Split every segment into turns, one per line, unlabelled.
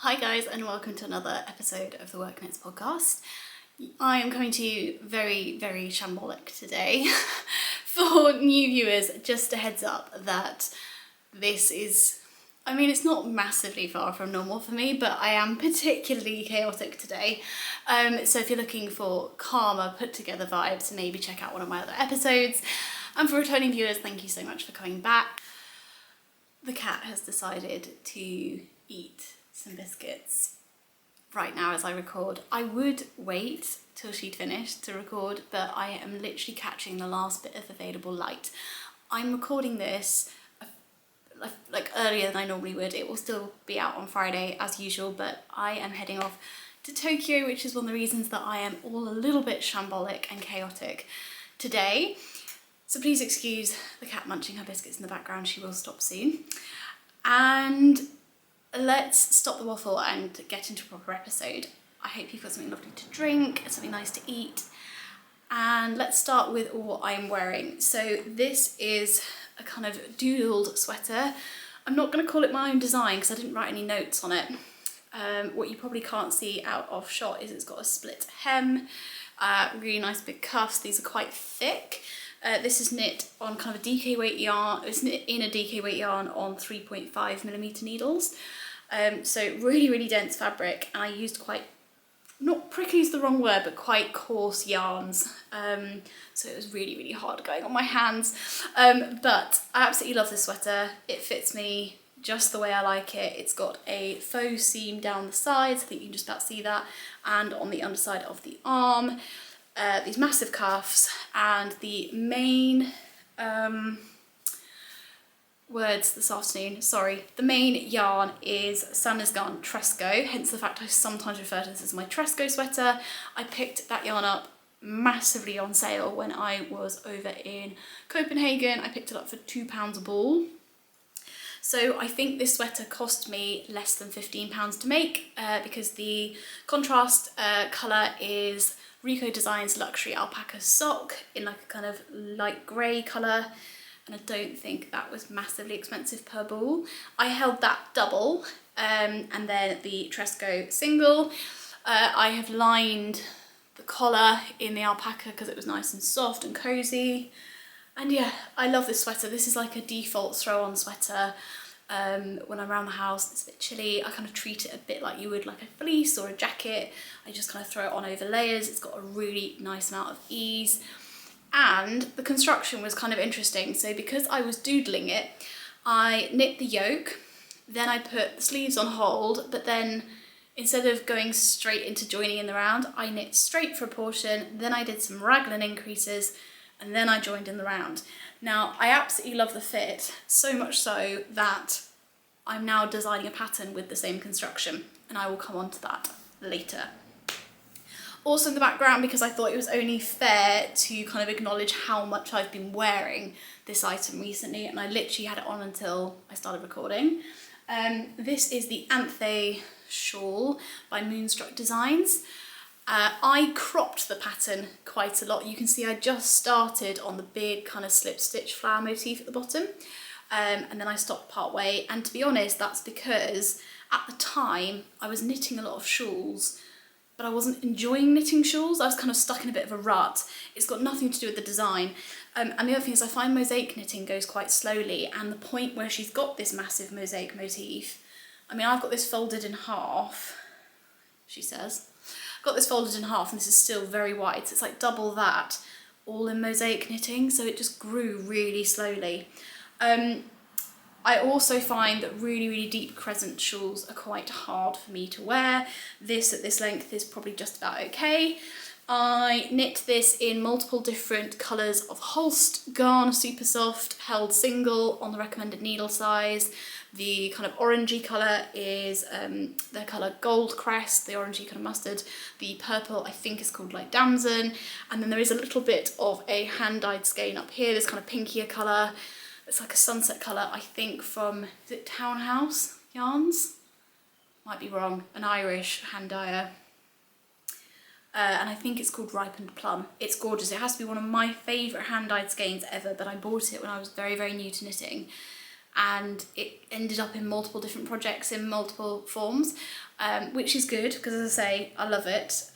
Hi guys, and welcome to another episode of the Work Knits podcast. I am coming to you very shambolic today. For new viewers, just a heads up that this is, it's not massively far from normal for me, but I am particularly chaotic today. So if you're looking for calmer, put together vibes, maybe check out one of my other episodes. And for returning viewers, thank you so much for coming back. The cat has decided to eat some biscuits right now as I record. I would wait till she'd finished to record, but I am literally catching the last bit of available light. I'm recording this like earlier than I normally would. It will still be out on Friday as usual, but I am heading off to Tokyo, which is one of the reasons that I am all a little bit shambolic and chaotic today. So please excuse the cat munching her biscuits in the background. She will stop soon. And let's stop the waffle and get into a proper episode. I hope you've got something lovely to drink, something nice to eat. And let's start with what I'm wearing. So this is a kind of doodled sweater. I'm not going to call it my own design because I didn't write any notes on it. What you probably can't see out of shot is it's got a split hem, really nice big cuffs. These are quite thick. This is knit on kind of a DK weight yarn. It's knit in a DK weight yarn on 3.5mm needles. So really dense fabric, and I used quite, not prickly is the wrong word, but quite coarse yarns. So it was really hard going on my hands. But I absolutely love this sweater. It fits me just the way I like it. It's got a faux seam down the sides, I think you can just about see that, and on the underside of the arm. These massive cuffs, and the main the main yarn is Holst Garn Tresco, hence the fact I sometimes refer to this as my Tresco sweater. I picked that yarn up massively on sale when I was over in Copenhagen. I picked it up for £2 a ball. So I think this sweater cost me less than £15 to make because the contrast colour is Rico Designs Luxury Alpaca Sock in like a kind of light grey colour, and I don't think that was massively expensive per ball. I held that double and then the Tresco single. I have lined the collar in the alpaca because it was nice and soft and cosy. And yeah, I love this sweater. This is like a default throw-on sweater. When I'm around the house, it's a bit chilly, I kind of treat it a bit like you would like a fleece or a jacket. I just kind of throw it on over layers. It's got a really nice amount of ease. And the construction was kind of interesting. So because I was doodling it, I knit the yoke, then I put the sleeves on hold, but then instead of going straight into joining in the round, I knit straight for a portion, then I did some raglan increases, and then I joined in the round. Now, I absolutely love the fit, so much so that I'm now designing a pattern with the same construction, and I will come on to that later. Also in the background, because I thought it was only fair to kind of acknowledge how much I've been wearing this item recently, and I literally had it on until I started recording. This is the Anthe shawl by Moonstruck Designs. I cropped the pattern quite a lot. You can see I just started on the big kind of slip stitch flower motif at the bottom, and then I stopped part way. And to be honest, that's because at the time I was knitting a lot of shawls, but I wasn't enjoying knitting shawls. I was kind of stuck in a bit of a rut. It's got nothing to do with the design. And the other thing is I find mosaic knitting goes quite slowly, and the point where she's got this massive mosaic motif, I've got this folded in half, she says. Got this folded in half, and this is still very wide, so it's like double that, all in mosaic knitting, so it just grew really slowly. I also find that really deep crescent shawls are quite hard for me to wear. This at this length is probably just about okay. I knit this in multiple different colours of Holst Garn, super soft, held single on the recommended needle size. The kind of orangey colour is the colour Gold Crest, the orangey kind of mustard. The purple I think is called like Damson. And then there is a little bit of a hand-dyed skein up here, this kind of pinkier colour. It's like a sunset colour, I think from, is it Townhouse Yarns? Might be wrong, an Irish hand dyer. And I think it's called Ripened Plum. It's gorgeous. It has to be one of my favourite hand-dyed skeins ever, but I bought it when I was very new to knitting. and it ended up in multiple different projects in multiple forms, which is good because, as I say, I love it,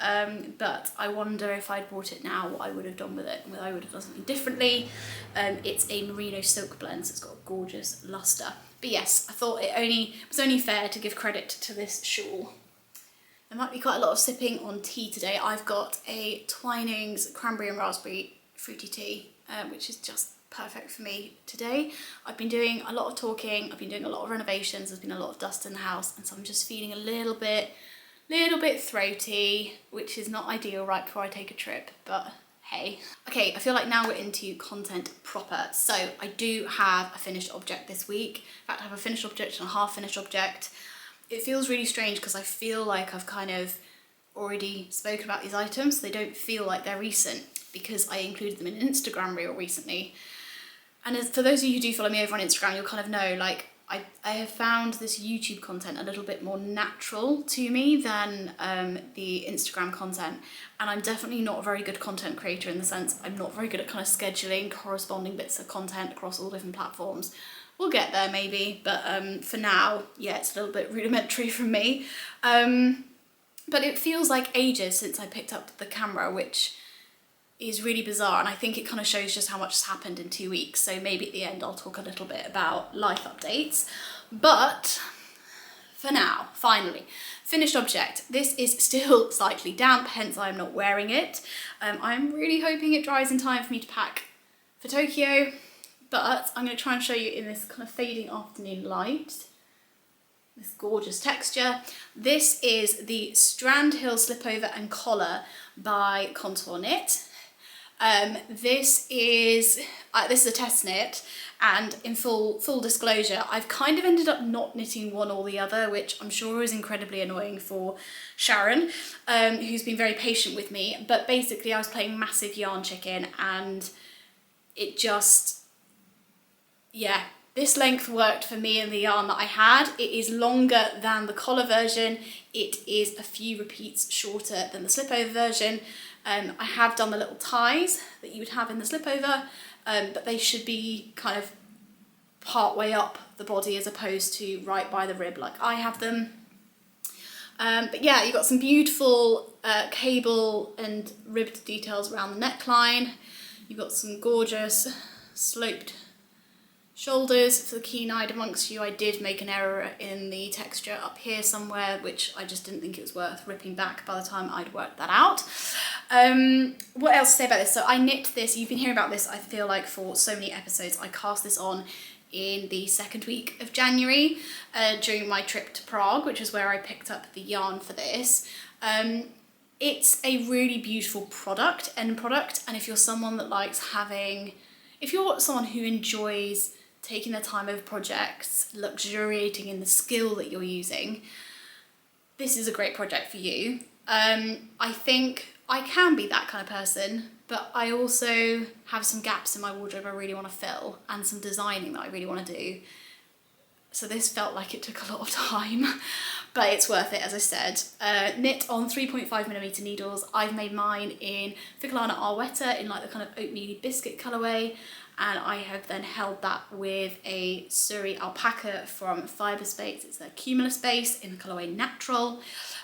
but I wonder if I'd bought it now what I would have done with it, whether I would have done something differently. It's a merino silk blend, so it's got a gorgeous luster. But yes, I thought it was only fair to give credit to this shawl. There might be quite a lot of sipping on tea today. I've got a Twinings cranberry and raspberry fruity tea, which is just perfect for me today. I've been doing a lot of talking, I've been doing a lot of renovations, there's been a lot of dust in the house, and so I'm just feeling a little bit throaty, which is not ideal right before I take a trip, but hey. Okay, I feel like now we're into content proper. So I do have a finished object this week. In fact, I have a finished object and a half finished object. It feels really strange because I feel like I've kind of already spoken about these items. They don't feel like they're recent because I included them in an Instagram reel recently. And for those of you who do follow me over on Instagram, you'll kind of know, like, I have found this YouTube content a little bit more natural to me than the Instagram content. And I'm definitely not a very good content creator in the sense I'm not very good at kind of scheduling corresponding bits of content across all different platforms. We'll get there maybe, but for now, yeah, it's a little bit rudimentary from me. But it feels like ages since I picked up the camera, which is really bizarre, and I think it kind of shows just how much has happened in 2 weeks. So maybe at the end I'll talk a little bit about life updates. But for now, finally, finished object. This is still slightly damp, hence I'm not wearing it. I'm really hoping it dries in time for me to pack for Tokyo. But I'm going to try and show you in this kind of fading afternoon light, this gorgeous texture. This is the Strandhill Slipover and Collar by Contour Knit. This is a test knit, and in full disclosure, I've kind of ended up not knitting one or the other, which I'm sure is incredibly annoying for Sharon, who's been very patient with me. But basically I was playing massive yarn chicken, and it just, yeah, this length worked for me and the yarn that I had. It is longer than the collar version. It is a few repeats shorter than the slipover version. I have done the little ties that you would have in the slipover, but they should be kind of part way up the body as opposed to right by the rib like I have them. But yeah, you've got some beautiful cable and ribbed details around the neckline. You've got some gorgeous sloped shoulders. For the keen-eyed amongst you, I did make an error in the texture up here somewhere, which I just didn't think it was worth ripping back by the time I'd worked that out. What else to say about this? So I knit this, you've been hearing about this, I feel like, for so many episodes. I cast this on in the second week of January during my trip to Prague, which is where I picked up the yarn for this. It's a really beautiful end product, and if you're someone that likes if you're someone who enjoys taking their time over projects, luxuriating in the skill that you're using, this is a great project for you. I think I can be that kind of person, but I also have some gaps in my wardrobe I really want to fill, and some designing that I really want to do. So this felt like it took a lot of time, but it's worth it, as I said. Knit on 3.5mm needles. I've made mine in Filcolana Arwetta in like the kind of oatmeal biscuit colourway, and I have then held that with a Surrey alpaca from Fyberspates. It's their Cumulus base in the colourway Natural.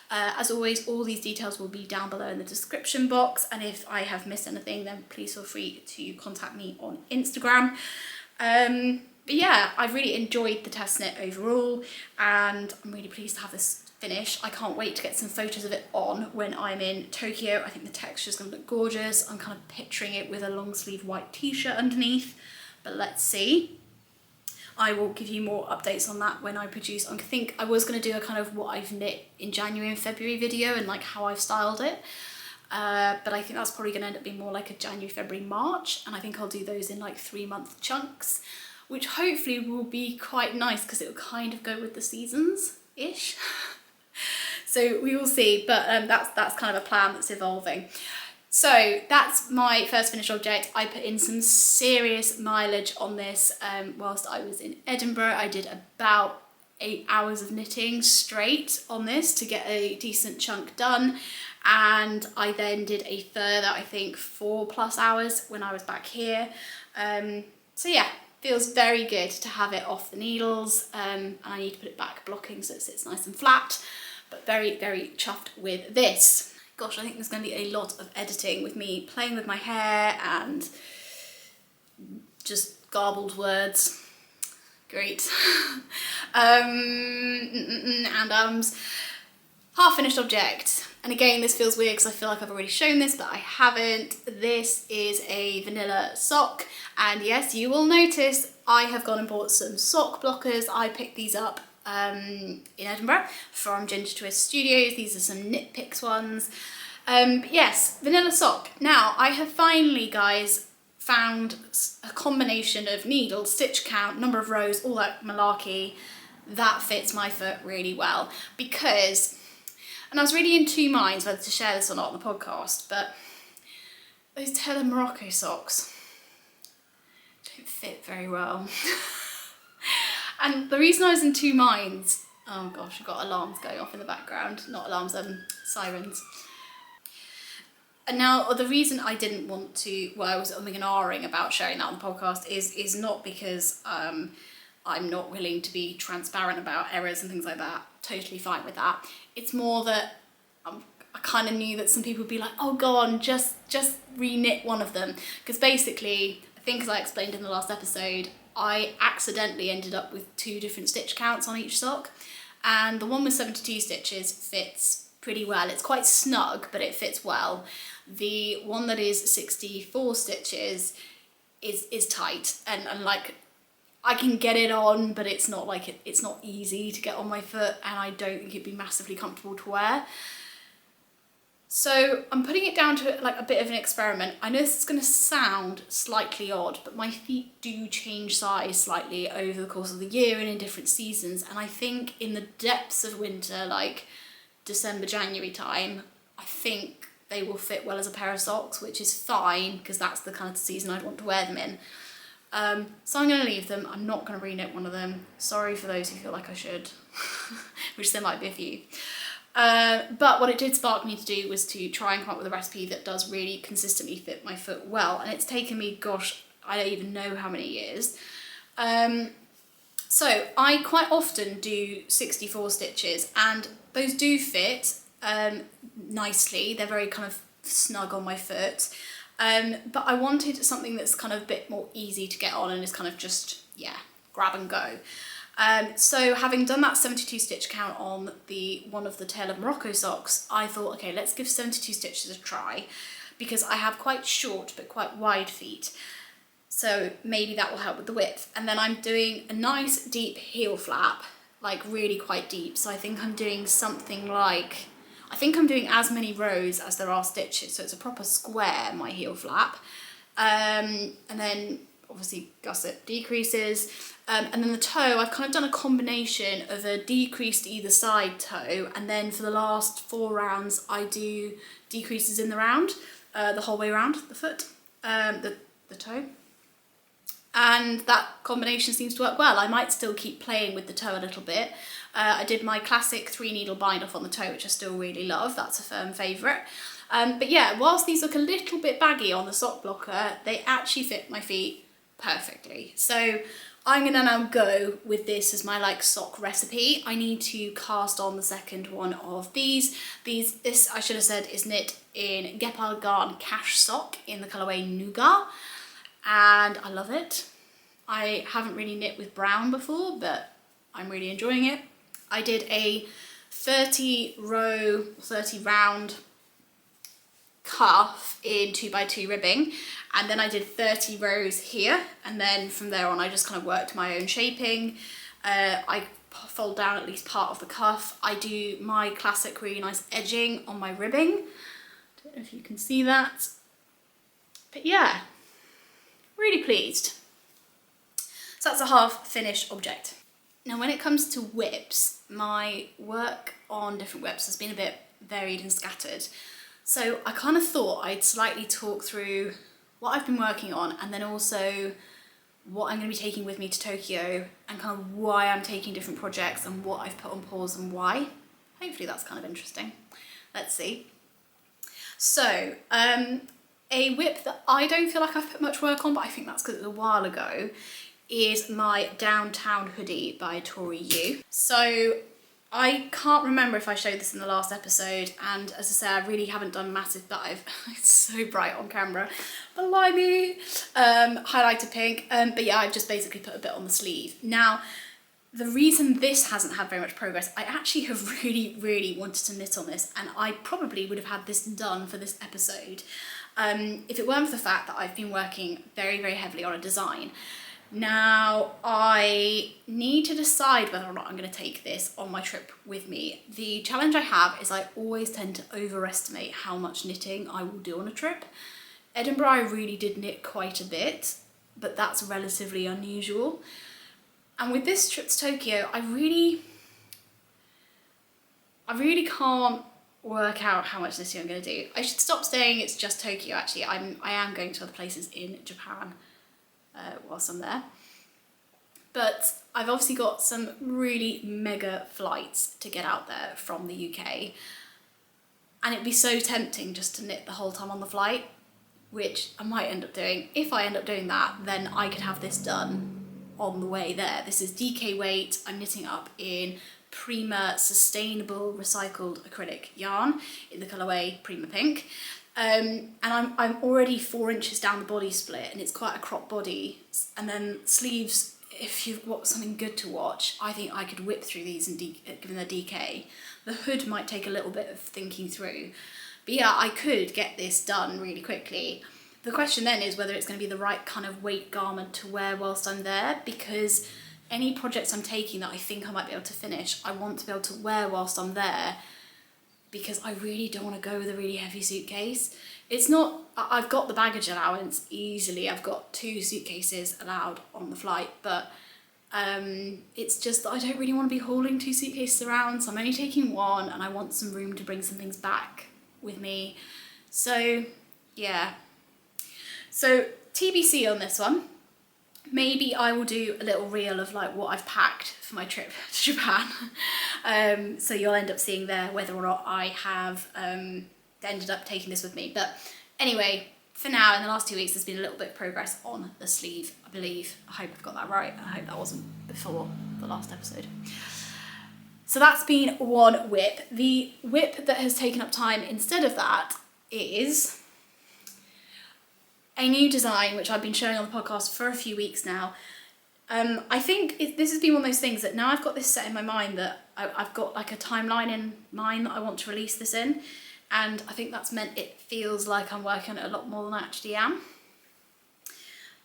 As always, all these details will be down below in the description box, and if I have missed anything, then please feel free to contact me on Instagram. But yeah, I've really enjoyed the test knit overall, and I'm really pleased to have this finished. I can't wait to get some photos of it on when I'm in Tokyo. I think the texture's going to look gorgeous. I'm kind of picturing it with a long sleeve white t-shirt underneath, but let's see. I will give you more updates on that when I produce. I think I was going to do a kind of what I've knit in January and February video and like how I've styled it. But I think that's probably going to end up being more like a January, February, March, and I think I'll do those in like 3-month chunks, which hopefully will be quite nice because it will kind of go with the seasons-ish. So we will see, but that's kind of a plan that's evolving. So that's my first finished object. I put in some serious mileage on this whilst I was in Edinburgh. I did about 8 hours of knitting straight on this to get a decent chunk done, and I then did a further, I think, 4+ hours when I was back here. So yeah, Feels very good to have it off the needles, and I need to put it back blocking so it sits nice and flat, but very, very chuffed with this. Gosh, I think there's going to be a lot of editing with me playing with my hair and just garbled words. Great. Half finished object. And again, this feels weird because I feel like I've already shown this, but I haven't. This is a vanilla sock. And yes, you will notice I have gone and bought some sock blockers. I picked these up in Edinburgh from Ginger Twist Studios. These are some Knit Picks ones. But yes, vanilla sock. Now, I have finally, guys, found a combination of needle, stitch count, number of rows, all that malarkey that fits my foot really well. Because, and I was really in two minds whether to share this or not on the podcast, but those Taylor Morocco socks don't fit very well. And the reason I was in two minds, oh gosh, I've got alarms going off in the background, not alarms, sirens. And now the reason I didn't want to, well, I was umming and ahhing about sharing that on the podcast is not because I'm not willing to be transparent about errors and things like that. Totally fine with that. It's more that I kind of knew that some people would be like, oh, go on, just re-knit one of them. Because basically, I think as I explained in the last episode, I accidentally ended up with 2 different stitch counts on each sock. And the one with 72 stitches fits pretty well. It's quite snug, but it fits well. The one that is 64 stitches is tight and like I can get it on, but it's not like it's not easy to get on my foot, and I don't think it'd be massively comfortable to wear. So I'm putting it down to like a bit of an experiment. I know this is going to sound slightly odd, but my feet do change size slightly over the course of the year and in different seasons. And I think in the depths of winter, like December, January time, I think they will fit well as a pair of socks, which is fine because that's the kind of season I'd want to wear them in. So I'm going to leave them. I'm not going to re-knit one of them. Sorry for those who feel like I should, which there might be a few. But what it did spark me to do was to try and come up with a recipe that does really consistently fit my foot well. And it's taken me, gosh, I don't even know how many years. So I quite often do 64 stitches and those do fit nicely. They're very kind of snug on my foot. But I wanted something that's kind of a bit more easy to get on and is kind of just, yeah, grab and go. So having done that 72 stitch count on one of the Taylor Morocco socks, I thought, okay, let's give 72 stitches a try because I have quite short but quite wide feet. So maybe that will help with the width. And then I'm doing a nice deep heel flap, like really quite deep. So I think I'm doing something like, I think I'm doing as many rows as there are stitches. So it's a proper square, my heel flap. And then obviously gusset decreases. And then the toe, I've kind of done a combination of a decreased either side toe. And then for the last 4 rounds, I do decreases in the round, the whole way around the foot, the toe. And that combination seems to work well. I might still keep playing with the toe a little bit. I did my classic 3-needle bind off on the toe, which I still really love. That's a firm favourite. But yeah, whilst these look a little bit baggy on the sock blocker, they actually fit my feet perfectly. So I'm going to now go with this as my like sock recipe. I need to cast on the second one of these. This, I should have said, is knit in Gepard Garn Cash Sock in the colourway Nougat. And I love it. I haven't really knit with brown before, but I'm really enjoying it. I did a 30 round cuff in 2x2 ribbing, and then I did 30 rows here, and then from there on I just kind of worked my own shaping. I fold down at least part of the cuff. I do my classic really nice edging on my ribbing. Don't know if you can see that, but yeah, really pleased. So that's a half finished object. Now when it comes to whips, my work on different whips has been a bit varied and scattered. So I kind of thought I'd slightly talk through what I've been working on and then also what I'm going to be taking with me to Tokyo and kind of why I'm taking different projects and what I've put on pause and why. Hopefully that's kind of interesting. Let's see. So, a whip that I don't feel like I've put much work on, but I think that's because it was a while ago, is my Downtown Hoodie by Tori Yu. So I can't remember if I showed this in the last episode, and as I say, I really haven't done a massive dive. It's so bright on camera, blimey. Highlighter pink, but yeah, I've just basically put a bit on the sleeve. Now, the reason this hasn't had very much progress, I actually have really wanted to knit on this, and I probably would have had this done for this episode if it weren't for the fact that I've been working very heavily on a design. Now, I need to decide whether or not I'm going to take this on my trip with me. The challenge I have is I always tend to overestimate how much knitting I will do on a trip. Edinburgh, I really did knit quite a bit, but that's relatively unusual. And with this trip to Tokyo, I really can't work out how much knitting I'm going to do. I should stop saying it's just Tokyo, actually. I am going to other places in Japan whilst I'm there. But I've obviously got some really mega flights to get out there from the UK. And it'd be so tempting just to knit the whole time on the flight, which I might end up doing. If I end up doing that, then I could have this done on the way there. This is DK weight. I'm knitting up in Prima sustainable recycled acrylic yarn in the colourway Prima Pink. And I'm already 4 inches down the body split, and it's quite a crop body. And then sleeves, if you've got something good to watch, I think I could whip through these and given their DK. The hood might take a little bit of thinking through. But yeah, I could get this done really quickly. The question then is whether it's going to be the right kind of weight garment to wear whilst I'm there, because any projects I'm taking that I think I might be able to finish, I want to be able to wear whilst I'm there, because I really don't want to go with a really heavy suitcase. It's not, I've got the baggage allowance easily, I've got 2 suitcases allowed on the flight, but it's just that I don't really want to be hauling 2 suitcases around, so I'm only taking 1, and I want some room to bring some things back with me. So yeah. So TBC on this one. Maybe I will do a little reel of like what I've packed for my trip to Japan. So you'll end up seeing there whether or not I have ended up taking this with me. But anyway, for now, in the last 2 weeks, there's been a little bit of progress on the sleeve, I believe. I hope I've got that right. I hope that wasn't before the last episode. So that's been one whip. The whip that has taken up time instead of that is a new design, which I've been showing on the podcast for a few weeks now. I think this has been one of those things that now I've got this set in my mind that I've got like a timeline in mind that I want to release this in. And I think that's meant it feels like I'm working on it a lot more than I actually am.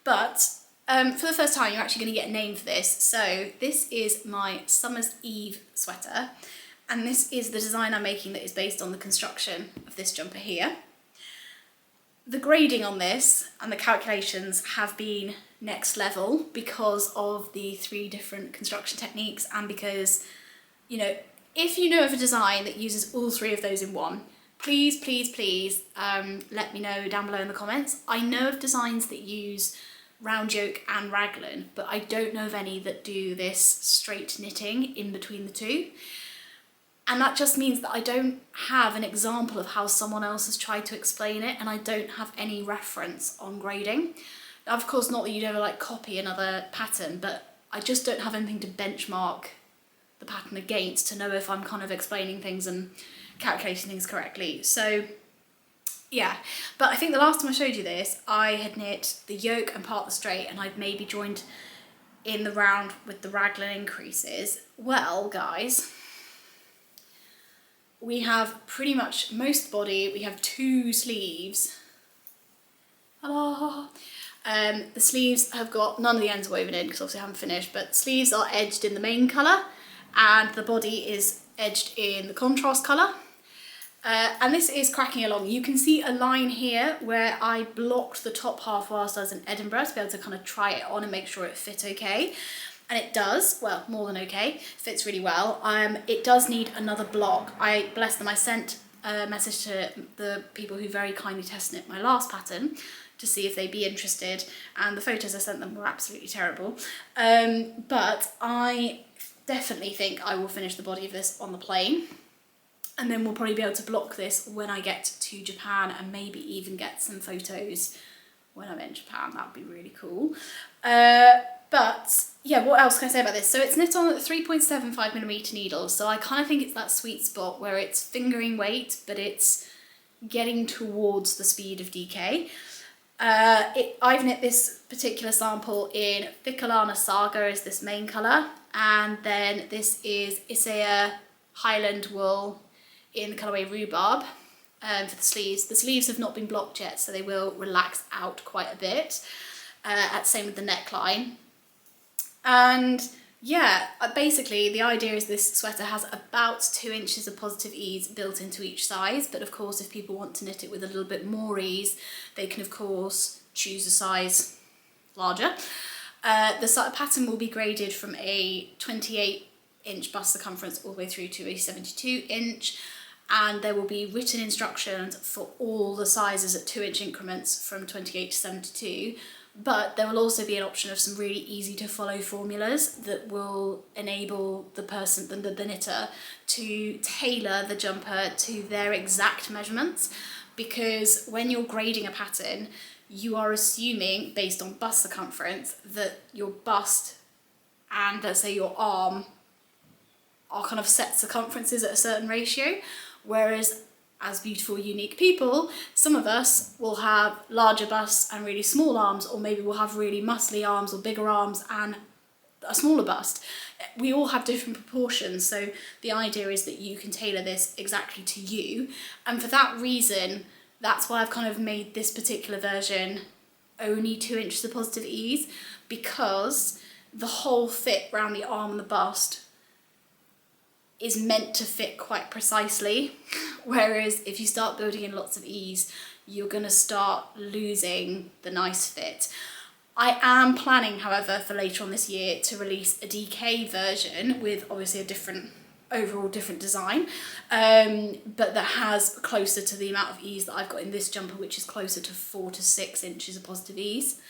But for the first time, you're actually going to get a name for this. So this is my Summer's Eve sweater. And this is the design I'm making that is based on the construction of this jumper here. The grading on this and the calculations have been next level because of the 3 different construction techniques, and because, you know, if you know of a design that uses all 3 of those in one, please let me know down below in the comments. I know of designs that use round yoke and raglan, but I don't know of any that do this straight knitting in between the 2. And that just means that I don't have an example of how someone else has tried to explain it, and I don't have any reference on grading. Now, of course, not that you'd ever like copy another pattern, but I just don't have anything to benchmark the pattern against to know if I'm kind of explaining things and calculating things correctly. So yeah, but I think the last time I showed you this, I had knit the yoke and part the straight, and I'd maybe joined in the round with the raglan increases. Well, guys, we have pretty much most body. We have 2 sleeves. The sleeves have got, none of the ends woven in because obviously I haven't finished, but sleeves are edged in the main colour and the body is edged in the contrast colour. And this is cracking along. You can see a line here where I blocked the top half whilst I was in Edinburgh to be able to kind of try it on and make sure it fit okay. And it does, well, more than okay, fits really well. It does need another block. Bless them, I sent a message to the people who very kindly test knit my last pattern to see if they'd be interested, and the photos I sent them were absolutely terrible. But I definitely think I will finish the body of this on the plane, and then we'll probably be able to block this when I get to Japan, and maybe even get some photos when I'm in Japan. That would be really cool. But yeah, what else can I say about this? So it's knit on 3.75mm needles, so I kind of think it's that sweet spot where it's fingering weight, but it's getting towards the speed of DK. I've knit this particular sample in Filcolana Saga is this main colour, and then this is Isager Highland wool in the colourway Rhubarb for the sleeves. The sleeves have not been blocked yet, so they will relax out quite a bit. Same with the neckline. And yeah, basically the idea is this sweater has about 2 inches of positive ease built into each size, but of course if people want to knit it with a little bit more ease, they can of course choose a size larger. The pattern will be graded from a 28-inch bust circumference all the way through to a 72-inch, and there will be written instructions for all the sizes at 2-inch increments from 28 to 72. But there will also be an option of some really easy to follow formulas that will enable the person, the knitter, to tailor the jumper to their exact measurements. Because when you're grading a pattern, you are assuming, based on bust circumference, that your bust and let's say your arm are kind of set circumferences at a certain ratio. Whereas as beautiful, unique people, some of us will have larger busts and really small arms, or maybe we'll have really muscly arms or bigger arms and a smaller bust. We all have different proportions, so the idea is that you can tailor this exactly to you. And for that reason, that's why I've kind of made this particular version only 2 inches of positive ease, because the whole fit around the arm and the bust is meant to fit quite precisely, whereas if you start building in lots of ease, you're going to start losing the nice fit. I am planning, however, for later on this year to release a DK version with obviously a overall different design, but that has closer to the amount of ease that I've got in this jumper, which is closer to 4 to 6 inches of positive ease,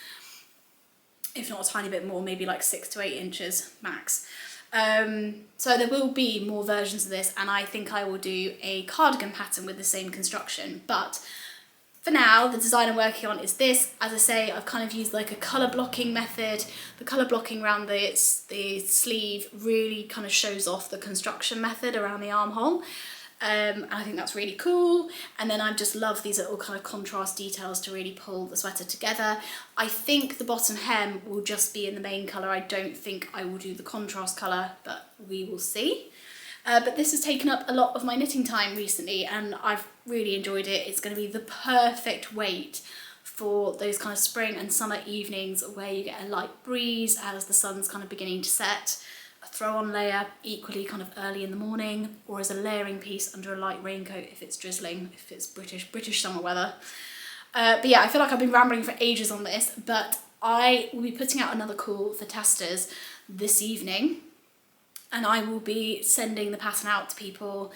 if not a tiny bit more, maybe like 6 to 8 inches max. So there will be more versions of this, and I think I will do a cardigan pattern with the same construction, but for now the design I'm working on is this. As I say, I've kind of used like a colour blocking method. The colour blocking around the sleeve really kind of shows off the construction method around the armhole. And I think that's really cool. And then I just love these little kind of contrast details to really pull the sweater together. I think the bottom hem will just be in the main colour. I don't think I will do the contrast colour, but we will see. But this has taken up a lot of my knitting time recently, and I've really enjoyed it. It's going to be the perfect weight for those kind of spring and summer evenings where you get a light breeze as the sun's kind of beginning to set. A throw-on layer equally kind of early in the morning, or as a layering piece under a light raincoat if it's drizzling, if it's British summer weather. But yeah, I feel like I've been rambling for ages on this, but I will be putting out another call for testers this evening, and I will be sending the pattern out to people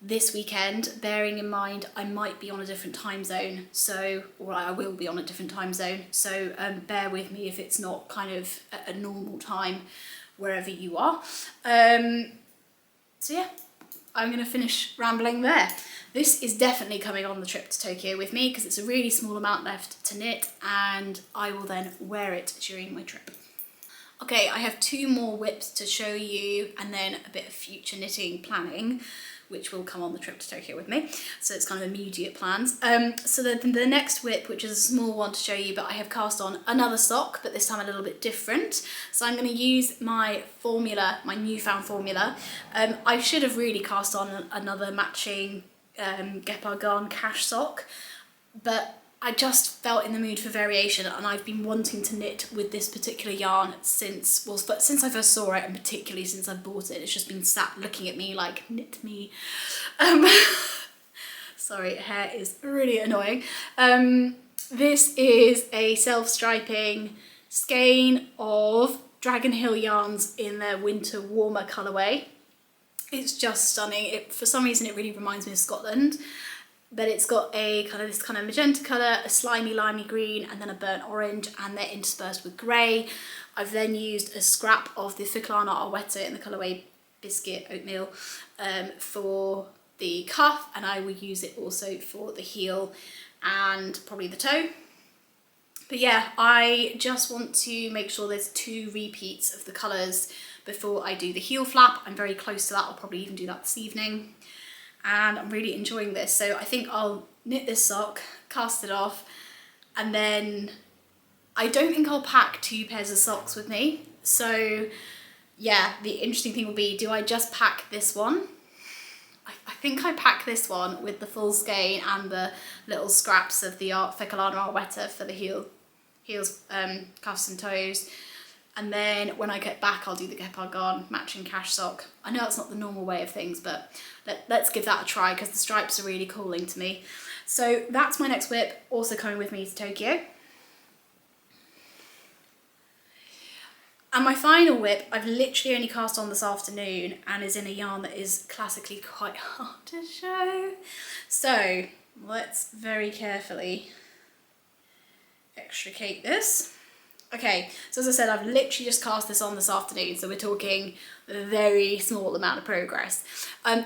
this weekend, bearing in mind I might be on a different time zone, or I will be on a different time zone, so bear with me if it's not kind of at a normal time wherever you are. So yeah, I'm going to finish rambling there. This is definitely coming on the trip to Tokyo with me because it's a really small amount left to knit, and I will then wear it during my trip. Okay, I have 2 more whips to show you, and then a bit of future knitting planning, which will come on the trip to Tokyo with me. So it's kind of immediate plans. So the next whip, which is a small one to show you, but I have cast on another sock, but this time a little bit different. So I'm going to use my formula, my newfound formula. I should have really cast on another matching Gepard Garn Cash Sock, but I just felt in the mood for variation, and I've been wanting to knit with this particular yarn since I first saw it, and particularly since I bought it. It's just been sat looking at me like, knit me. Sorry, hair is really annoying. This is a self-striping skein of Dragon Hill yarns in their winter warmer colourway. It's just stunning. For some reason it really reminds me of Scotland. But it's got this kind of magenta colour, a slimy limey green, and then a burnt orange, and they're interspersed with grey. I've then used a scrap of the Filcolana Arwetta in the colourway Biscuit Oatmeal for the cuff, and I will use it also for the heel and probably the toe. But yeah, I just want to make sure there's 2 repeats of the colours before I do the heel flap. I'm very close to that. I'll probably even do that this evening. And I'm really enjoying this. So I think I'll knit this sock, cast it off, and then I don't think I'll pack 2 pairs of socks with me. So yeah, the interesting thing will be, do I just pack this one? I think I pack this one with the full skein and the little scraps of the Filcolana Arwetta for the heels, cuffs and toes. And then when I get back, I'll do the Gepard Garn matching cash sock. I know that's not the normal way of things, but let's give that a try because the stripes are really calling to me. So that's my next whip, also coming with me to Tokyo. And my final whip, I've literally only cast on this afternoon and is in a yarn that is classically quite hard to show. So let's very carefully extricate this. Okay, so as I said, I've literally just cast this on this afternoon, so we're talking a very small amount of progress.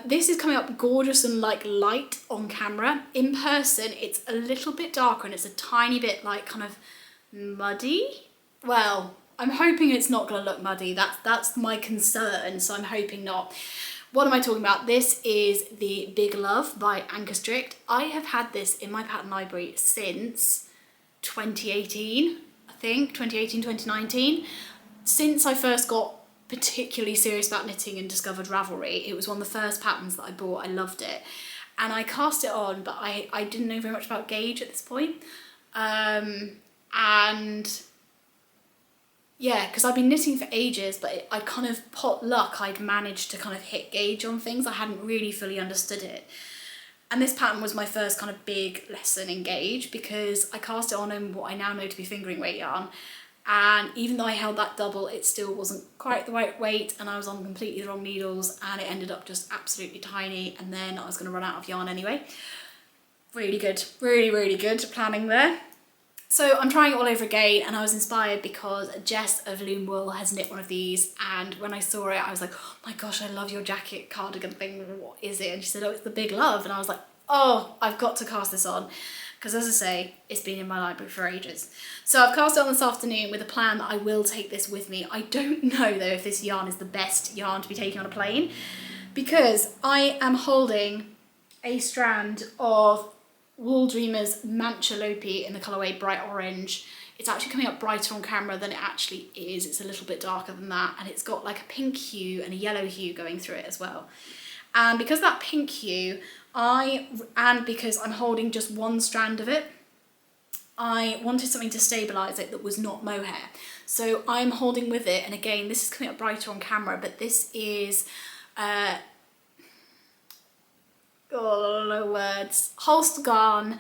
This is coming up gorgeous and like light on camera. In person, it's a little bit darker and it's a tiny bit like kind of muddy. Well, I'm hoping it's not going to look muddy. That's my concern, so I'm hoping not. What am I talking about? This is the Big Love by Ankestrick. I have had this in my pattern library since 2018, I think, 2018, 2019. Since I first got particularly serious about knitting and discovered Ravelry, it was one of the first patterns that I bought. I loved it. And I cast it on, but I didn't know very much about gauge at this point. And yeah, because I've been knitting for ages, but I kind of, pot luck, I'd managed to kind of hit gauge on things. I hadn't really fully understood it. And this pattern was my first kind of big lesson in gauge because I cast it on in what I now know to be fingering weight yarn. And even though I held that double, it still wasn't quite the right weight and I was on completely the wrong needles and it ended up just absolutely tiny and then I was going to run out of yarn anyway. Really good, really, really good planning there. So I'm trying it all over again and I was inspired because Jess of Loom Wool has knit one of these and when I saw it I was like, oh my gosh, I love your jacket cardigan thing, what is it? And she said, oh, it's the Big Love. And I was like, oh, I've got to cast this on. Because as I say, it's been in my library for ages. So I've cast it on this afternoon with a plan that I will take this with me. I don't know though if this yarn is the best yarn to be taking on a plane because I am holding a strand of Wool Dreamers Manchalopi in the colourway Bright Orange. It's actually coming up brighter on camera than it actually is. It's a little bit darker than that and it's got like a pink hue and a yellow hue going through it as well. And because that pink hue, and because I'm holding just one strand of it, I wanted something to stabilise it that was not mohair. So I'm holding with it, and again, this is coming up brighter on camera, but this is, Holst Garn,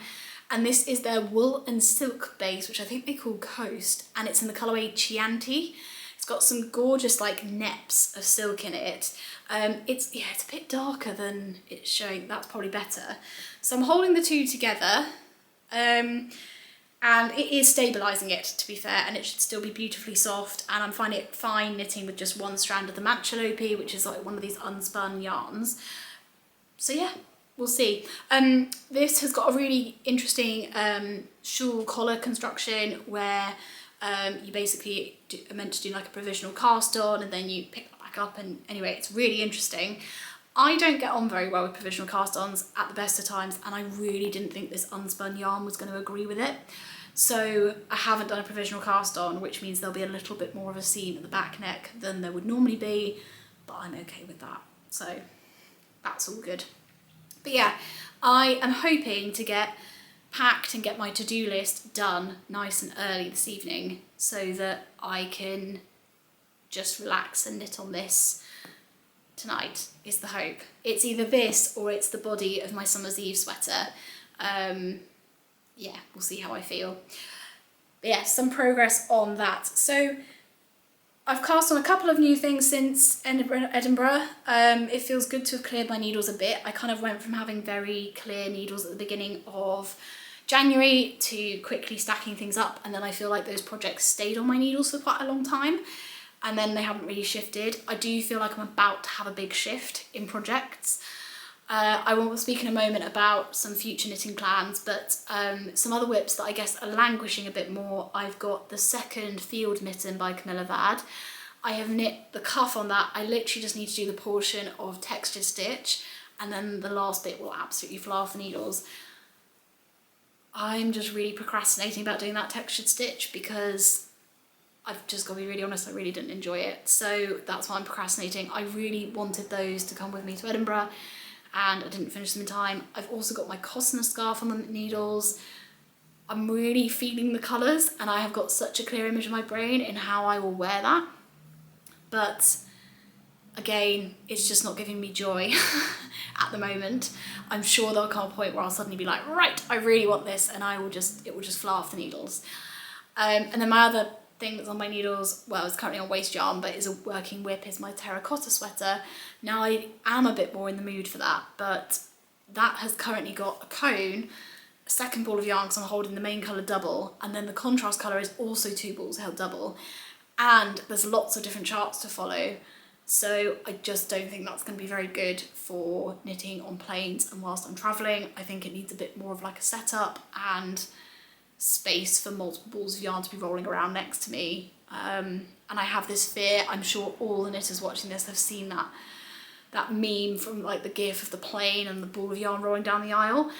and this is their wool and silk base, which I think they call Coast, and it's in the colourway Chianti. It's got some gorgeous like neps of silk in it. It's a bit darker than it's showing, that's probably better. So I'm holding the two together, and it is stabilising it, to be fair, and it should still be beautifully soft, and I'm finding it fine knitting with just one strand of the Manchalopi, which is like one of these unspun yarns. So yeah, we'll see. This has got a really interesting shawl collar construction where you basically are meant to do like a provisional cast on and then you pick that back up, and anyway, it's really interesting. I don't get on very well with provisional cast-ons at the best of times, and I really didn't think this unspun yarn was going to agree with it. So I haven't done a provisional cast-on, which means there'll be a little bit more of a seam at the back neck than there would normally be, but I'm okay with that. So that's all good. But yeah, I am hoping to get packed and get my to-do list done nice and early this evening so that I can just relax and knit on this tonight, is the hope. It's either this or it's the body of my Summer's Eve sweater. Yeah, we'll see how I feel. But yeah, some progress on that. So I've cast on a couple of new things since Edinburgh. It feels good to have cleared my needles a bit. I kind of went from having very clear needles at the beginning of January to quickly stacking things up, and then I feel like those projects stayed on my needles for quite a long time and then they haven't really shifted. I do feel like I'm about to have a big shift in projects. I will speak in a moment about some future knitting plans, but some other whips that I guess are languishing a bit more. I've got the second field mitten by Camilla Vad. I have knit the cuff on that. I literally just need to do the portion of textured stitch, and then the last bit will absolutely fly off the needles. I'm just really procrastinating about doing that textured stitch because I've just got to be really honest, I really didn't enjoy it. So that's why I'm procrastinating. I really wanted those to come with me to Edinburgh and I didn't finish them in time. I've also got my Costner scarf on the needles. I'm really feeling the colours and I have got such a clear image in my brain in how I will wear that. But again, it's just not giving me joy at the moment. I'm sure there'll come a point where I'll suddenly be like, right, I really want this, and it will just fly off the needles. And then my other thing that's on my needles, well, it's currently on waste yarn, but is a working whip, is my terracotta sweater. Now I am a bit more in the mood for that, but that has currently got a cone, a second ball of yarn because I'm holding the main colour double, and then the contrast colour is also 2 balls held double. And there's lots of different charts to follow. So I just don't think that's going to be very good for knitting on planes and whilst I'm travelling. I think it needs a bit more of like a setup and space for multiple balls of yarn to be rolling around next to me. And I have this fear, I'm sure all the knitters watching this have seen that meme from like the gif of the plane and the ball of yarn rolling down the aisle.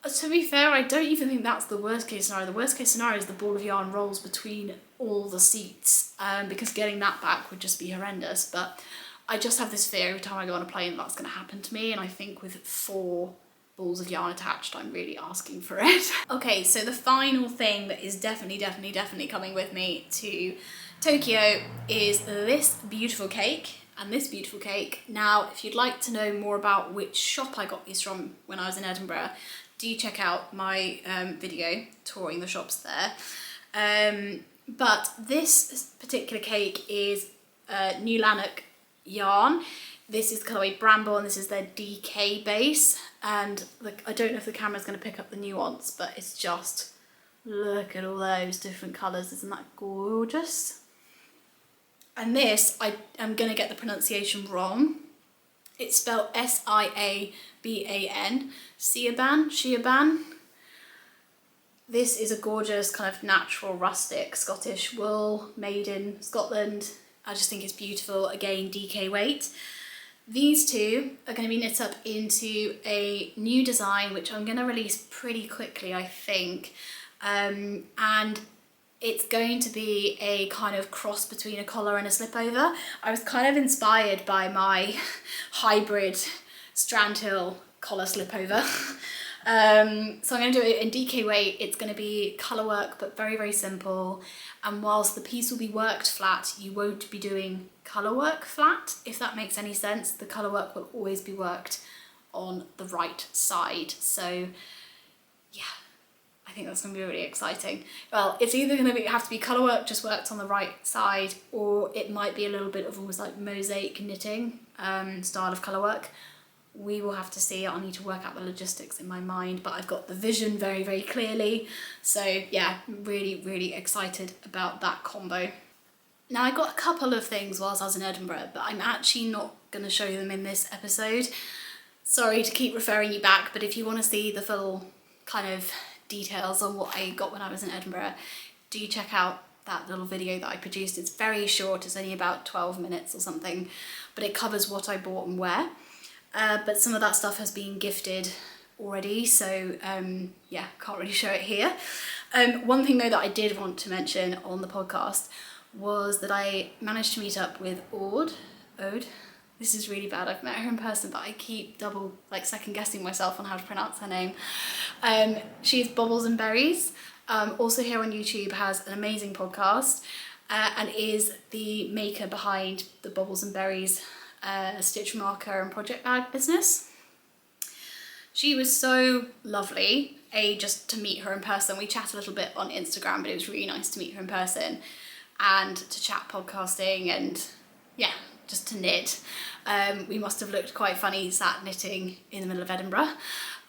To be fair, I don't even think that's the worst case scenario. The worst case scenario is the ball of yarn rolls between all the seats, because getting that back would just be horrendous. But I just have this fear every time I go on a plane that's going to happen to me, and I think with 4 balls of yarn attached, I'm really asking for it. Okay, so the final thing that is definitely coming with me to Tokyo is this beautiful cake and this beautiful cake. Now, if you'd like to know more about which shop I got these from when I was in Edinburgh, do check out my video touring the shops there. But this particular cake is New Lanark yarn. This is the colourway Bramble and this is their DK base. And I don't know if the camera's going to pick up the nuance, but it's just, look at all those different colours. Isn't that gorgeous? And this, I am going to get the pronunciation wrong. It's spelled Siaban, Siaban. This is a gorgeous kind of natural rustic Scottish wool made in Scotland. I just think it's beautiful. Again, DK weight. These two are going to be knit up into a new design, which I'm going to release pretty quickly, I think. And it's going to be a kind of cross between a collar and a slipover. I was kind of inspired by my hybrid Strandhill collar slipover. So I'm going to do it in DK weight. It's going to be colour work, but very simple. And whilst the piece will be worked flat, you won't be doing colour work flat, if that makes any sense. The colour work will always be worked on the right side. So yeah, I think that's going to be really exciting. Well, it's either going to have to be colour work just worked on the right side, or it might be a little bit of almost like mosaic knitting style of colour work. We will have to see. I'll need to work out the logistics in my mind, but I've got the vision very clearly. So yeah, really excited about that combo. Now, I got a couple of things whilst I was in Edinburgh, but I'm actually not going to show them in this episode. Sorry to keep referring you back, but if you want to see the full kind of details on what I got when I was in Edinburgh, do check out that little video that I produced. It's very short, it's only about 12 minutes or something, but it covers what I bought and where. But some of that stuff has been gifted already, so yeah, can't really show it here. One thing though that I did want to mention on the podcast was that I managed to meet up with Ode. This is really bad, I've met her in person, but I keep second guessing myself on how to pronounce her name. She's Bobbles and Berries, also here on YouTube, has an amazing podcast, and is the maker behind the Bobbles and Berries stitch marker and project bag business. She was so lovely, just to meet her in person. We chat a little bit on Instagram, but it was really nice to meet her in person and to chat podcasting and yeah, just to knit. We must have looked quite funny sat knitting in the middle of Edinburgh,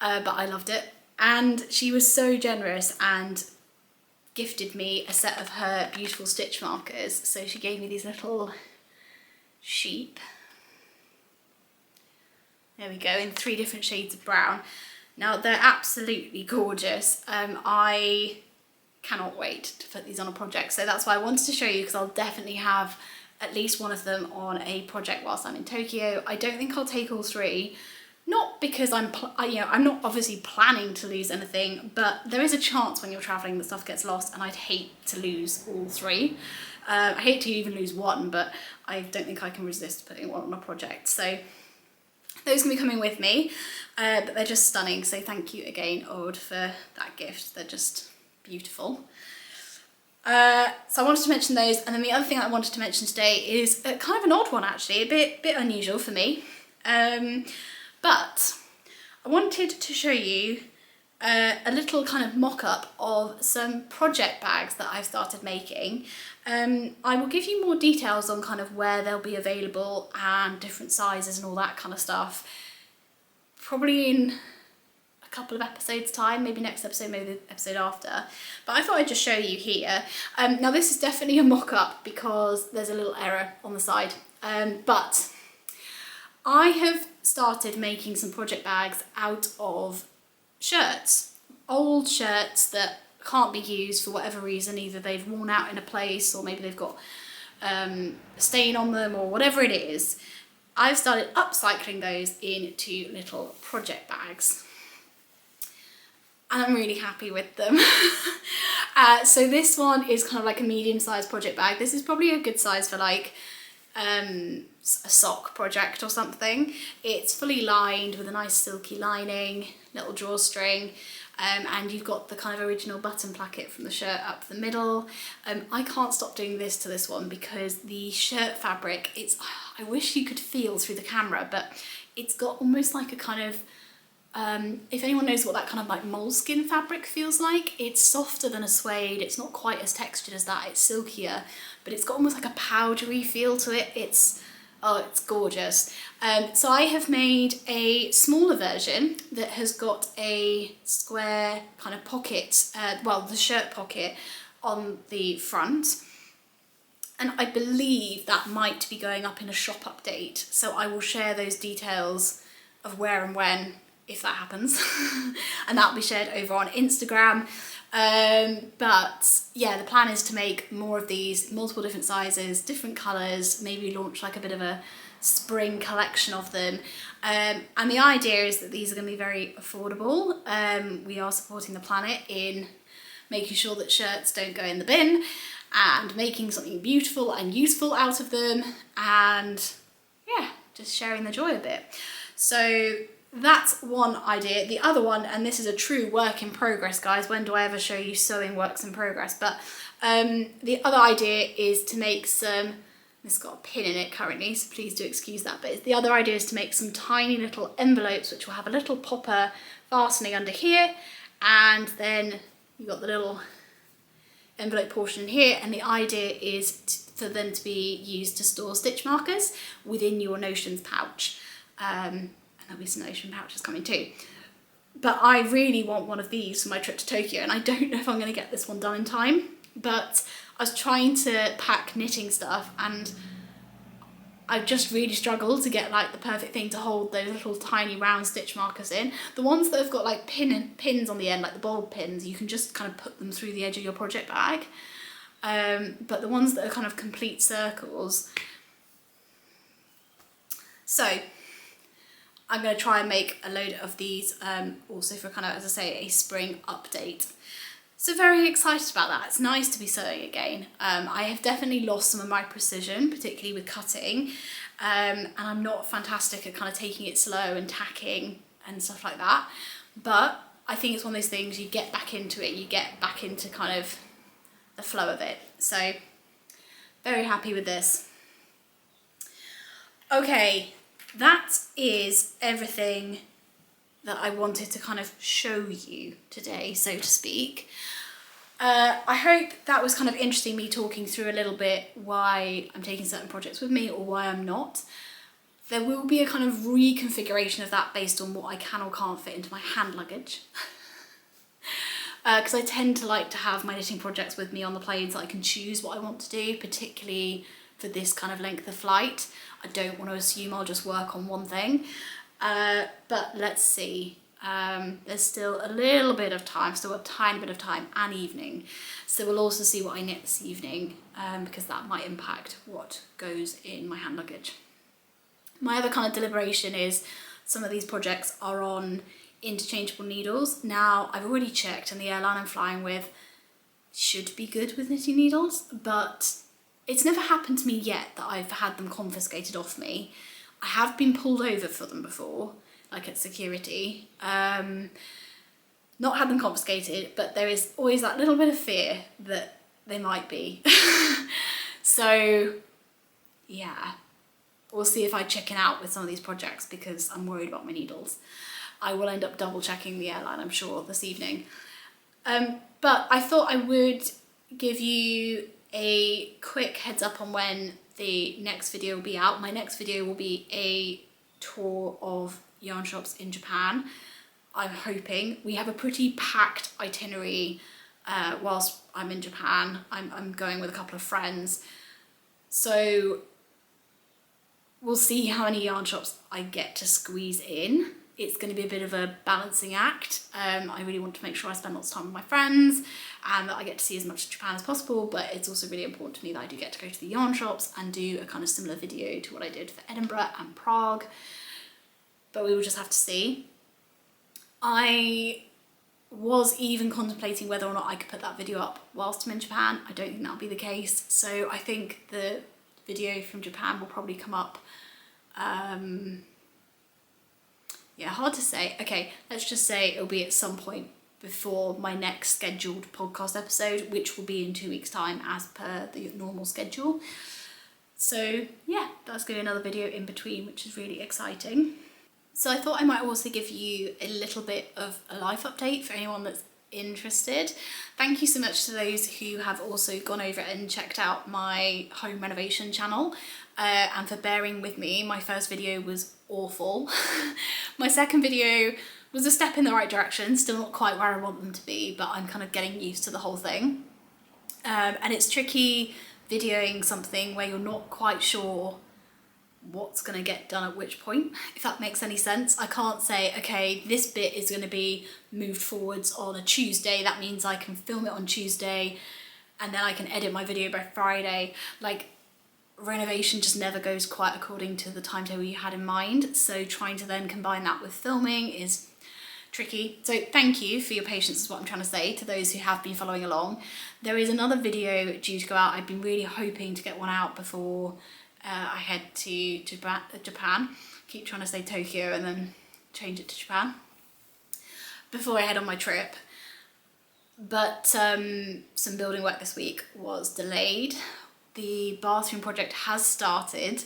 but I loved it. And she was so generous and gifted me a set of her beautiful stitch markers. So she gave me these little sheep. There we go, in 3 different shades of brown. Now they're absolutely gorgeous. I cannot wait to put these on a project, so that's why I wanted to show you, because I'll definitely have at least one of them on a project whilst I'm in Tokyo. I don't think I'll take all 3, not because I'm not obviously planning to lose anything, but there is a chance when you're traveling that stuff gets lost, and I'd hate to lose all 3. I hate to even lose 1, but I don't think I can resist putting one on a project. So those can be coming with me, but they're just stunning. So thank you again, Ord, for that gift. They're just beautiful. So I wanted to mention those, and then the other thing I wanted to mention today is kind of an odd one actually, a bit unusual for me. But I wanted to show you a little kind of mock-up of some project bags that I've started making. I will give you more details on kind of where they'll be available and different sizes and all that kind of stuff, probably in a couple of episodes time, maybe next episode, maybe the episode after, but I thought I'd just show you here. Now this is definitely a mock-up because there's a little error on the side, but I have started making some project bags out of shirts, old shirts that can't be used for whatever reason. Either they've worn out in a place, or maybe they've got a stain on them, or whatever it is. I've started upcycling those into little project bags, and I'm really happy with them. So this one is kind of like a medium-sized project bag. This is probably a good size for like a sock project or something. It's fully lined with a nice silky lining, little drawstring, and you've got the kind of original button placket from the shirt up the middle. I can't stop doing this to this one because the shirt fabric, I wish you could feel through the camera, but it's got almost like a kind of, if anyone knows what that kind of like moleskin fabric feels like, it's softer than a suede, it's not quite as textured as that, it's silkier, but it's got almost like a powdery feel to it. It's gorgeous. So I have made a smaller version that has got a square kind of pocket, well, the shirt pocket on the front, and I believe that might be going up in a shop update, so I will share those details of where and when, if that happens, and that'll be shared over on Instagram. But yeah, the plan is to make more of these, multiple different sizes, different colours, maybe launch like a bit of a spring collection of them. And the idea is that these are going to be very affordable. We are supporting the planet in making sure that shirts don't go in the bin, and making something beautiful and useful out of them, and yeah, just sharing the joy a bit. So that's one idea. The other one, and this is a true work in progress, guys, when do I ever show you sewing works in progress, but the other idea is to make some, this has got a pin in it currently, so please do excuse that, but the other idea is to make some tiny little envelopes which will have a little popper fastening under here, and then you've got the little envelope portion in here, and the idea is for them to be used to store stitch markers within your notions pouch. And there'll be some notion pouches coming too. But I really want one of these for my trip to Tokyo, and I don't know if I'm going to get this one done in time, but I was trying to pack knitting stuff, and I've just really struggled to get like the perfect thing to hold those little tiny round stitch markers in. The ones that have got like pins on the end, like the bulb pins, you can just kind of put them through the edge of your project bag. But the ones that are kind of complete circles. So I'm going to try and make a load of these also for kind of, as I say, a spring update. So very excited about that. It's nice to be sewing again. I have definitely lost some of my precision, particularly with cutting, and I'm not fantastic at kind of taking it slow and tacking and stuff like that. But I think it's one of those things, you get back into it, you get back into kind of the flow of it. So very happy with this. Okay, that is everything that I wanted to kind of show you today, so to speak. I hope that was kind of interesting, me talking through a little bit why I'm taking certain projects with me or why I'm not. There will be a kind of reconfiguration of that based on what I can or can't fit into my hand luggage. Because I tend to like to have my knitting projects with me on the plane so I can choose what I want to do, particularly for this kind of length of flight. I don't want to assume I'll just work on one thing. But let's see. There's still a little bit of time, still a tiny bit of time, and evening. So we'll also see what I knit this evening, because that might impact what goes in my hand luggage. My other kind of deliberation is some of these projects are on interchangeable needles. Now, I've already checked, and the airline I'm flying with should be good with knitting needles, but it's never happened to me yet that I've had them confiscated off me. I have been pulled over for them before, like at security. Not had them confiscated, but there is always that little bit of fear that they might be. So yeah, we'll see if I chicken out with some of these projects because I'm worried about my needles. I will end up double checking the airline, I'm sure, this evening. But I thought I would give you a quick heads up on when the next video will be out. My next video will be a tour of yarn shops in Japan. I'm hoping. We have a pretty packed itinerary whilst I'm in Japan. I'm going with a couple of friends. So we'll see how many yarn shops I get to squeeze in. It's going to be a bit of a balancing act. I really want to make sure I spend lots of time with my friends and that I get to see as much of Japan as possible, but it's also really important to me that I do get to go to the yarn shops and do a kind of similar video to what I did for Edinburgh and Prague. But we will just have to see. I was even contemplating whether or not I could put that video up whilst I'm in Japan. I don't think that'll be the case. So I think the video from Japan will probably come up. Yeah, hard to say. Okay, let's just say it'll be at some point before my next scheduled podcast episode, which will be in 2 weeks' time as per the normal schedule. So yeah, that's going to be another video in between, which is really exciting. So I thought I might also give you a little bit of a life update for anyone that's interested. Thank you so much to those who have also gone over and checked out my home renovation channel, and for bearing with me. My first video was awful. My second video was a step in the right direction, still not quite where I want them to be, but I'm kind of getting used to the whole thing. And it's tricky videoing something where you're not quite sure what's going to get done at which point, if that makes any sense. I can't say, okay, this bit is going to be moved forwards on a Tuesday, that means I can film it on Tuesday and then I can edit my video by Friday. Like, renovation just never goes quite according to the timetable you had in mind, so trying to then combine that with filming is tricky. So thank you for your patience is what I'm trying to say to those who have been following along. There is another video due to go out. I've been really hoping to get one out before I head to Japan. Keep trying to say Tokyo and then change it to Japan before I head on my trip. But some building work this week was delayed. The bathroom project has started.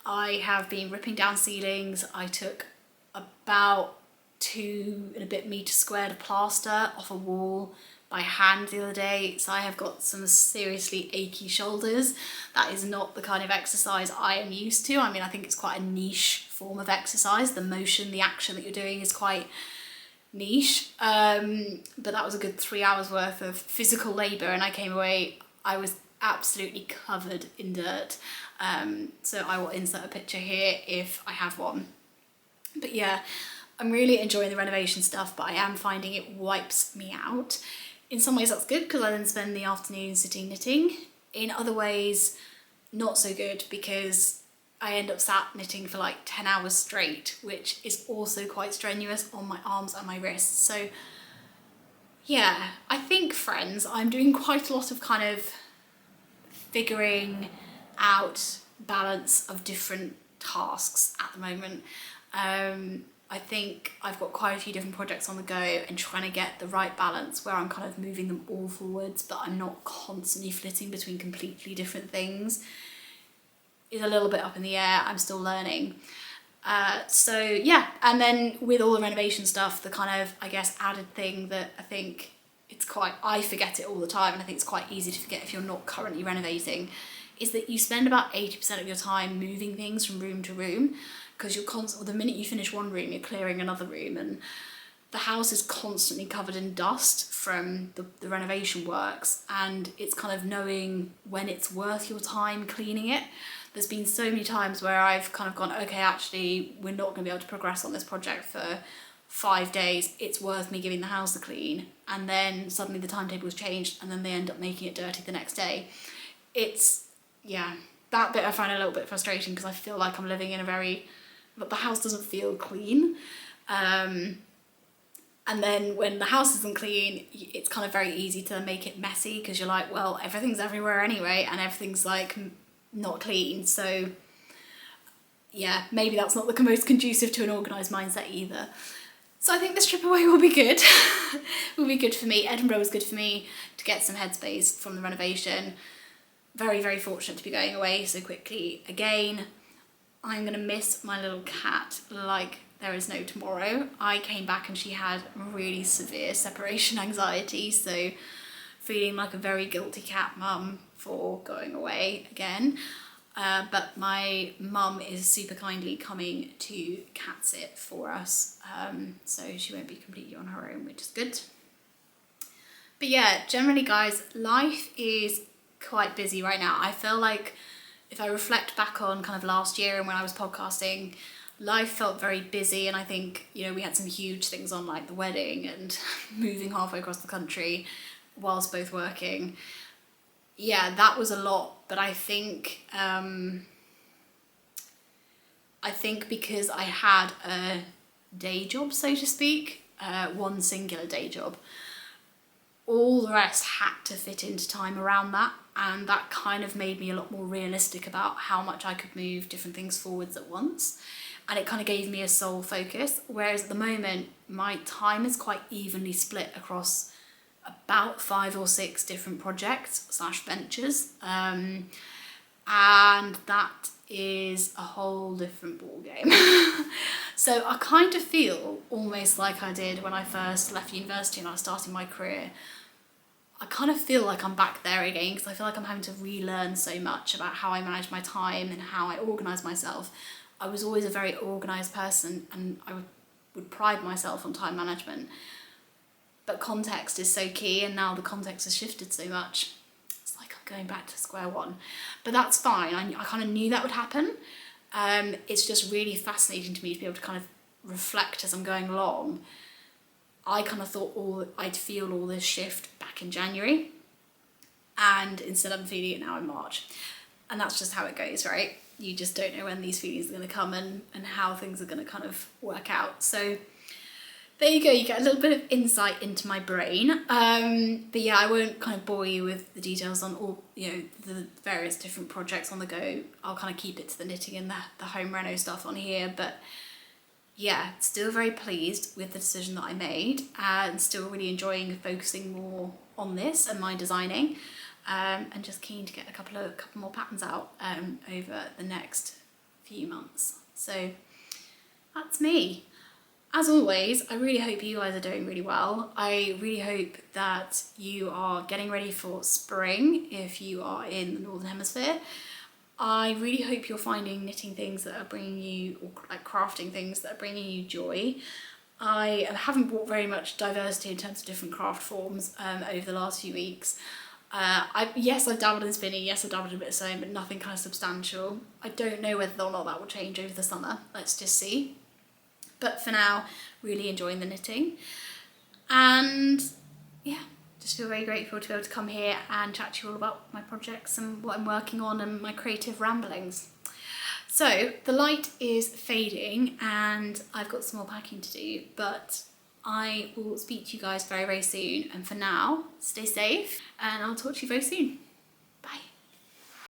I have been ripping down ceilings. I took about 2 and a bit metre squared of plaster off a wall by hand the other day, so I have got some seriously achy shoulders. That is not the kind of exercise I am used to. I mean, I think it's quite a niche form of exercise. The motion, the action that you're doing is quite niche, but that was a good 3 hours worth of physical labour, and I came away, I was absolutely covered in dirt. So I will insert a picture here if I have one. But yeah, I'm really enjoying the renovation stuff, but I am finding it wipes me out. In some ways that's good because I then spend the afternoon sitting knitting. In other ways, not so good because I end up sat knitting for like 10 hours straight, which is also quite strenuous on my arms and my wrists. So yeah, I think, friends, I'm doing quite a lot of kind of figuring out balance of different tasks at the moment. I think I've got quite a few different projects on the go and trying to get the right balance where I'm kind of moving them all forwards, but I'm not constantly flitting between completely different things. It's a little bit up in the air. I'm still learning. So yeah, and then with all the renovation stuff, the kind of, I guess, added thing that I think I forget it all the time, and I think it's quite easy to forget if you're not currently renovating, is that you spend about 80% of your time moving things from room to room, because you're the minute you finish one room, you're clearing another room, and the house is constantly covered in dust from the renovation works, and it's kind of knowing when it's worth your time cleaning it. there's been so many times where I've kind of gone, okay, actually, we're not going to be able to progress on this project for 5 days. It's worth me giving the house a clean. And then suddenly the timetable's changed and then they end up making it dirty the next day. It's, yeah, that bit I find a little bit frustrating because I feel like I'm living in a very, but the house doesn't feel clean. And then when the house isn't clean, it's kind of very easy to make it messy because you're like, well, everything's everywhere anyway and everything's like not clean. So yeah, maybe that's not the most conducive to an organised mindset either. So I think this trip away will be good. Will be good for me. Edinburgh was good for me to get some headspace from the renovation. Very, very fortunate to be going away so quickly again. I'm going to miss my little cat like there is no tomorrow. I came back and she had really severe separation anxiety, so feeling like a very guilty cat mum for going away again. But my mum is super kindly coming to cat sit for us, so she won't be completely on her own, which is good. But yeah, generally guys, life is quite busy right now. I feel like if I reflect back on kind of last year and when I was podcasting, life felt very busy, and I think, you know, we had some huge things on like the wedding and moving halfway across the country whilst both working. Yeah, that was a lot, but I think because I had a day job, so to speak, one singular day job, all the rest had to fit into time around that, and that kind of made me a lot more realistic about how much I could move different things forwards at once. And it kind of gave me a sole focus, whereas at the moment my time is quite evenly split across about 5 or 6 different projects / ventures, and that is a whole different ball game. So I kind of feel almost like I did when I first left university and I was starting my career. I kind of feel like I'm back there again because I feel like I'm having to relearn so much about how I manage my time and how I organise myself. I was always a very organised person and I would pride myself on time management. But context is so key, and now the context has shifted so much. It's like I'm going back to square one. But that's fine. I kind of knew that would happen. It's just really fascinating to me to be able to kind of reflect as I'm going along. I kind of thought I'd feel all this shift back in January, and instead I'm feeling it now in March. And that's just how it goes, right? You just don't know when these feelings are going to come and how things are going to kind of work out. So there you go, you get a little bit of insight into my brain. But yeah, I won't kind of bore you with the details on all, you know, the various different projects on the go. I'll kind of keep it to the knitting and the home reno stuff on here. But yeah, still very pleased with the decision that I made, and still really enjoying focusing more on this and my designing. And just keen to get a couple more patterns out over the next few months. So that's me. As always, I really hope you guys are doing really well. I really hope that you are getting ready for spring if you are in the Northern Hemisphere. I really hope you're finding knitting things that are bringing you, or like crafting things that are bringing you joy. I haven't brought very much diversity in terms of different craft forms over the last few weeks. Yes, I've dabbled in spinning, yes, I've dabbled in a bit of sewing, but nothing kind of substantial. I don't know whether or not that will change over the summer. Let's just see. But for now, really enjoying the knitting. And yeah, just feel very grateful to be able to come here and chat to you all about my projects and what I'm working on and my creative ramblings. So the light is fading and I've got some more packing to do, but I will speak to you guys very, very soon. And for now, stay safe and I'll talk to you very soon. Bye.